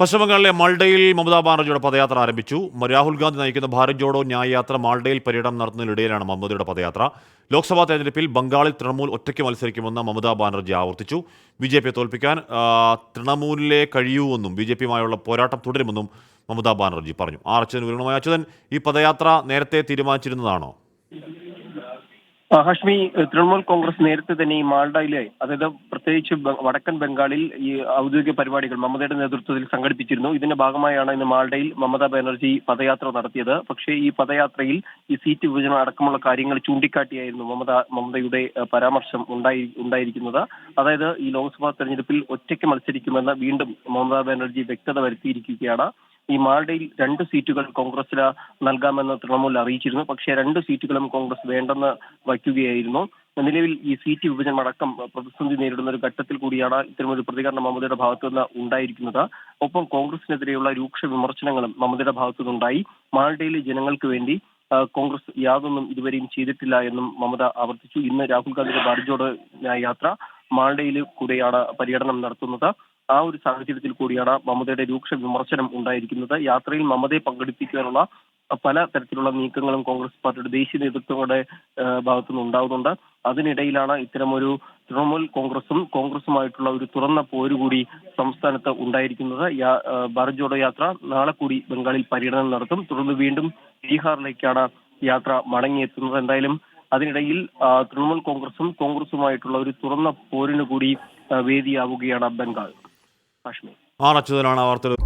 പശ്ചിമബംഗാളിലെ മാൾഡയിൽ മമതാ ബാനർജിയുടെ പദയാത്ര ആരംഭിച്ചു. രാഹുൽ ഗാന്ധി നയിക്കുന്ന ഭാരത് ജോഡോ ന്യായ് യാത്ര മാൾഡയിൽ പര്യടനം നടത്തുന്നതിനിടയിലാണ് മമതയുടെ പദയാത്ര. ലോക്സഭാ തെരഞ്ഞെടുപ്പിൽ ബംഗാളിൽ തൃണമൂൽ ഒറ്റയ്ക്ക് മത്സരിക്കുമെന്ന് മമതാ ബാനർജി ആവർത്തിച്ചു. ബി.ജെ.പിയെ തോൽപ്പിക്കാൻ തൃണമൂലിലെ കഴിയൂവെന്നും ബി.ജെ.പിയുമായുള്ള പോരാട്ടം തുടരുമെന്നും മമതാ ബാനർജി പറഞ്ഞു. അച്യുതൻ വിവരങ്ങളുമായി. അച്യുതൻ, ഈ പദയാത്ര നേരത്തെ തീരുമാനിച്ചിരുന്നതാണോ? ഹാഷ്മി, തൃണമൂൽ കോൺഗ്രസ് നേരത്തെ തന്നെ ഈ മാൾഡയിലെ, അതായത് പ്രത്യേകിച്ച് വടക്കൻ ബംഗാളിൽ ഈ ഔദ്യോഗിക പരിപാടികൾ മമതയുടെ നേതൃത്വത്തിൽ സംഘടിപ്പിച്ചിരുന്നു. ഇതിന്റെ ഭാഗമായാണ് ഇന്ന് മാൾഡയിൽ മമതാ ബാനർജി പദയാത്ര നടത്തിയത്. പക്ഷേ ഈ പദയാത്രയിൽ ഈ സീറ്റ് വിഭജനം അടക്കമുള്ള കാര്യങ്ങൾ ചൂണ്ടിക്കാട്ടിയായിരുന്നു മമതയുടെ പരാമർശം ഉണ്ടായിരിക്കുന്നത്. അതായത് ഈ ലോക്സഭാ തെരഞ്ഞെടുപ്പിൽ ഒറ്റയ്ക്ക് മത്സരിക്കുമെന്ന് വീണ്ടും മമതാ ബാനർജി വ്യക്തത വരുത്തിയിരിക്കുകയാണ്. ഈ മാൾഡയിൽ 2 സീറ്റുകൾ കോൺഗ്രസിന് നൽകാമെന്ന് തൃണമൂൽ അറിയിച്ചിരുന്നു. പക്ഷേ 2 സീറ്റുകളും കോൺഗ്രസ് വേണ്ടെന്ന് വയ്ക്കുകയായിരുന്നു. നിലവിൽ ഈ സീറ്റ് വിഭജനം അടക്കം പ്രതിസന്ധി നേരിടുന്ന ഒരു ഘട്ടത്തിൽ കൂടിയാണ് ഇത്തരമൊരു പ്രതികരണം മമതയുടെ ഭാഗത്തുനിന്ന് ഉണ്ടായിരിക്കുന്നത്. ഒപ്പം കോൺഗ്രസിനെതിരെയുള്ള രൂക്ഷ വിമർശനങ്ങളും മമതയുടെ ഭാഗത്തുനിന്നുണ്ടായി. മാൾഡയിലെ ജനങ്ങൾക്ക് വേണ്ടി കോൺഗ്രസ് യാതൊന്നും ഇതുവരെയും ചെയ്തിട്ടില്ല എന്നും മമത ആവർത്തിച്ചു. ഇന്ന് രാഹുൽ ഗാന്ധിയുടെ ഭാരത് ജോഡോ യാത്ര മാൾഡയിൽ കൂടെയാണ് പര്യടനം നടത്തുന്നത്. ആ ഒരു സാഹചര്യത്തിൽ കൂടിയാണ് മമതയുടെ രൂക്ഷ വിമർശനം ഉണ്ടായിരിക്കുന്നത്. യാത്രയിൽ മമതയെ പങ്കെടുപ്പിക്കാനുള്ള പല തരത്തിലുള്ള നീക്കങ്ങളും കോൺഗ്രസ് പാർട്ടിയുടെ ദേശീയ നേതൃത്വങ്ങളുടെ ഭാഗത്തുനിന്ന് ഉണ്ടാകുന്നുണ്ട്. അതിനിടയിലാണ് ഇത്തരമൊരു തൃണമൂൽ കോൺഗ്രസുമായിട്ടുള്ള ഒരു തുറന്ന പോരുകൂടി സംസ്ഥാനത്ത് ഉണ്ടായിരിക്കുന്നത്. ഭാരത് ജോഡോ യാത്ര നാളെ കൂടി ബംഗാളിൽ പര്യടനം നടത്തും. തുടർന്ന് വീണ്ടും ബീഹാറിലേക്കാണ് യാത്ര മടങ്ങിയെത്തുന്നത്. എന്തായാലും അതിനിടയിൽ തൃണമൂൽ കോൺഗ്രസുമായിട്ടുള്ള ഒരു തുറന്ന പോരിന് കൂടി വേദിയാവുകയാണ് ബംഗാൾ. അച്യുതനാണ് വാർത്തകൾ.